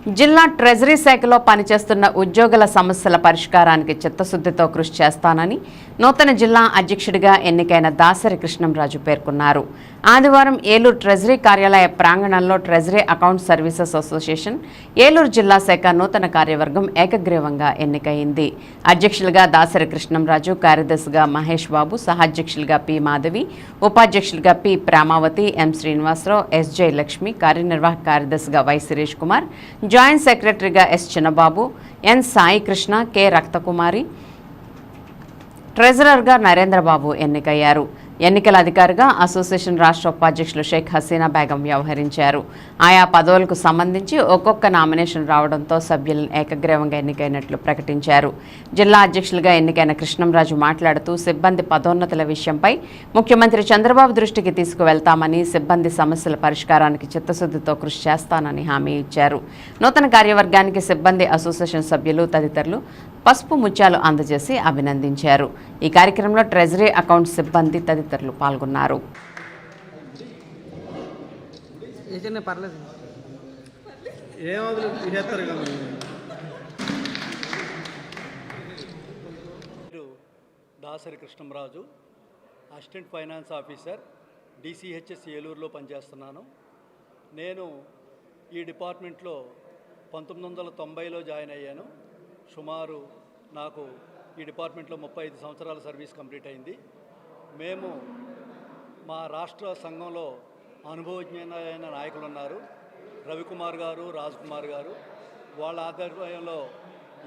జిల్లా ట్రెజరీ శాఖలో పనిచేస్తున్న ఉద్యోగుల సమస్యల పరిష్కారానికి చిత్తశుద్ధితో కృషి చేస్తానని నూతన జిల్లా అధ్యక్షుడిగా ఎన్నికైన దాసరి కృష్ణంరాజు పేర్కొన్నారు. ఆదివారం ఏలూరు ట్రెజరీ కార్యాలయ ప్రాంగణంలో treasury account services association Eluru జిల్లా శాఖ నూతన కార్యవర్గం ఏకగ్రీవంగా ఎన్నికైంది. అధ్యక్షులుగా దాసరి కృష్ణంరాజు, కార్యదర్శిగా మహేష్ బాబు, సహాధ్యక్షులుగా పి మాధవి, ఉపాధ్యక్షులుగా పి ప్రేమావతి, ఎం శ్రీనివాసరావు, ఎస్ జయలక్ష్మి, కార్యనిర్వాహక కార్యదర్శిగా వై సురేష్ కుమార్, జాయింట్ సెక్రటరీగా ఎస్ చిన్నబాబు, ఎన్ సాయి కృష్ణ, కె రక్తకుమారి, ట్రెజరర్గా నరేంద్రబాబు ఎన్నికయ్యారు. ఎన్నికల అధికారిగా అసోసియేషన్ రాష్ట్ర ఉపాధ్యక్షులు షేక్ హసీనా బేగం వ్యవహరించారు. ఆయా పదవులకు సంబంధించి ఒక్కొక్క నామినేషన్ రావడంతో సభ్యులను ఏకగ్రీవంగా ఎన్నికైనట్లు ప్రకటించారు. జిల్లా అధ్యక్షులుగా ఎన్నికైన కృష్ణంరాజు మాట్లాడుతూ సిబ్బంది పదోన్నతుల విషయంపై ముఖ్యమంత్రి చంద్రబాబు దృష్టికి తీసుకువెళ్తామని, సిబ్బంది సమస్యల పరిష్కారానికి చిత్తశుద్ధితో కృషి చేస్తానని హామీ ఇచ్చారు. నూతన కార్యవర్గానికి సిబ్బంది అసోసియేషన్ సభ్యులు తదితరులు పసుపు ముత్యాలు అందజేసి అభినందించారు. ఈ కార్యక్రమంలో ట్రెజరీ అకౌంట్ సిబ్బంది తదితరులు పాల్గొన్నారు. Dasari Krishnamraju, assistant finance officer, DCHS ఏలూరులో పనిచేస్తున్నాను. నేను ఈ డిపార్ట్మెంట్లో 1990లో జాయిన్ అయ్యాను. సుమారు నాకు ఈ డిపార్ట్మెంట్లో 35 సంవత్సరాల సర్వీస్ కంప్లీట్ అయింది. మేము మా రాష్ట్ర సంఘంలో అనుభవజ్ఞులైన నాయకులు ఉన్నారు. రవికుమార్ గారు, రాజ్ కుమార్ గారు, వాళ్ళ ఆధ్వర్యంలో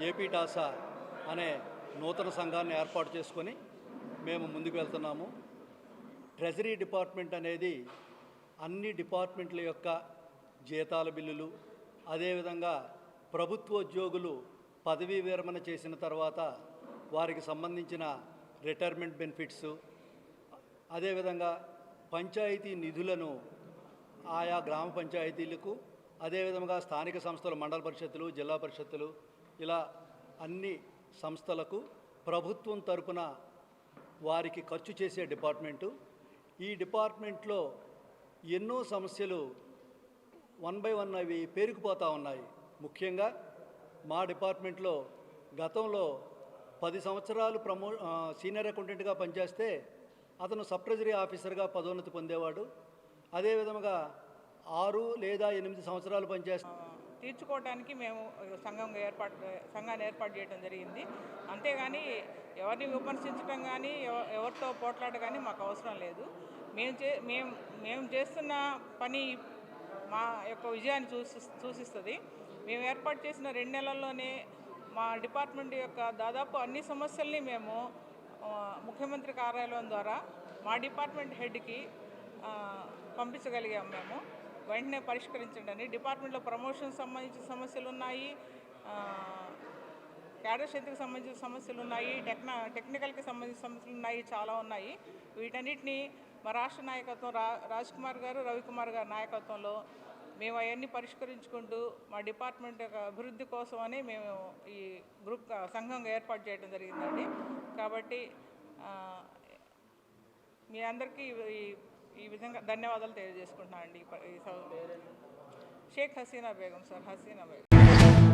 ఏపీ టాసా అనే నూతన సంఘాన్ని ఏర్పాటు చేసుకొని మేము ముందుకు వెళ్తున్నాము. ట్రెజరీ డిపార్ట్మెంట్ అనేది అన్ని డిపార్ట్మెంట్ల యొక్క జీతాల బిల్లులు, అదేవిధంగా ప్రభుత్వ ఉద్యోగులు పదవీ విరమణ చేసిన తర్వాత వారికి సంబంధించిన రిటైర్మెంట్ బెనిఫిట్స్, అదేవిధంగా పంచాయతీ నిధులను ఆయా గ్రామ పంచాయతీలకు, అదేవిధంగా స్థానిక సంస్థలు, మండల పరిషత్తులు, జిల్లా పరిషత్తులు, ఇలా అన్ని సంస్థలకు ప్రభుత్వం తరపున వారికి ఖర్చు చేసే డిపార్ట్మెంటు. ఈ డిపార్ట్మెంట్లో ఎన్నో సమస్యలు 1 by 1 అవి పేరుకుపోతూ ఉన్నాయి. ముఖ్యంగా మా డిపార్ట్మెంట్లో గతంలో 10 సంవత్సరాలు సీనియర్ అకౌంటెంట్గా పనిచేస్తే అతను సబ్ ట్రెజరీ ఆఫీసర్గా పదోన్నతి పొందేవాడు. అదేవిధంగా 6 లేదా 8 సంవత్సరాలు పనిచేస్తే తీర్చుకోవడానికి మేము సంఘాన్ని ఏర్పాటు చేయడం జరిగింది. అంతేగాని ఎవరిని విమర్శించడం కానీ, ఎవరితో పోట్లాట కానీ మాకు అవసరం లేదు. మేము చేస్తున్న పని మా యొక్క విజయాన్ని సూచిస్తుంది. మేము ఏర్పాటు చేసిన 2 నెలల్లోనే మా డిపార్ట్మెంట్ యొక్క దాదాపు అన్ని సమస్యల్ని మేము ముఖ్యమంత్రి కార్యాలయం ద్వారా మా డిపార్ట్మెంట్ హెడ్కి పంపించగలిగాము. మేము వెంటనే పరిష్కరించండి. డిపార్ట్మెంట్లో ప్రమోషన్ సంబంధించిన సమస్యలు ఉన్నాయి, క్యాడర్ స్ట్రెంత్కి సంబంధించిన సమస్యలు ఉన్నాయి, టెక్నికల్కి సంబంధించిన సమస్యలు ఉన్నాయి, చాలా ఉన్నాయి. వీటన్నిటిని మా రాష్ట్ర నాయకత్వం రాజ్ కుమార్ గారు, రవికుమార్ గారి నాయకత్వంలో మేము అవన్నీ పరిష్కరించుకుంటూ మా డిపార్ట్మెంట్ యొక్క అభివృద్ధి కోసమని మేము ఈ గ్రూప్ సంఘంగా ఏర్పాటు చేయడం జరిగిందండి. కాబట్టి మీ అందరికీ ఈ విధంగా ధన్యవాదాలు తెలియజేసుకుంటున్నాను అండి. షేక్ హసీనా బేగం సార్, హసీనా బేగం.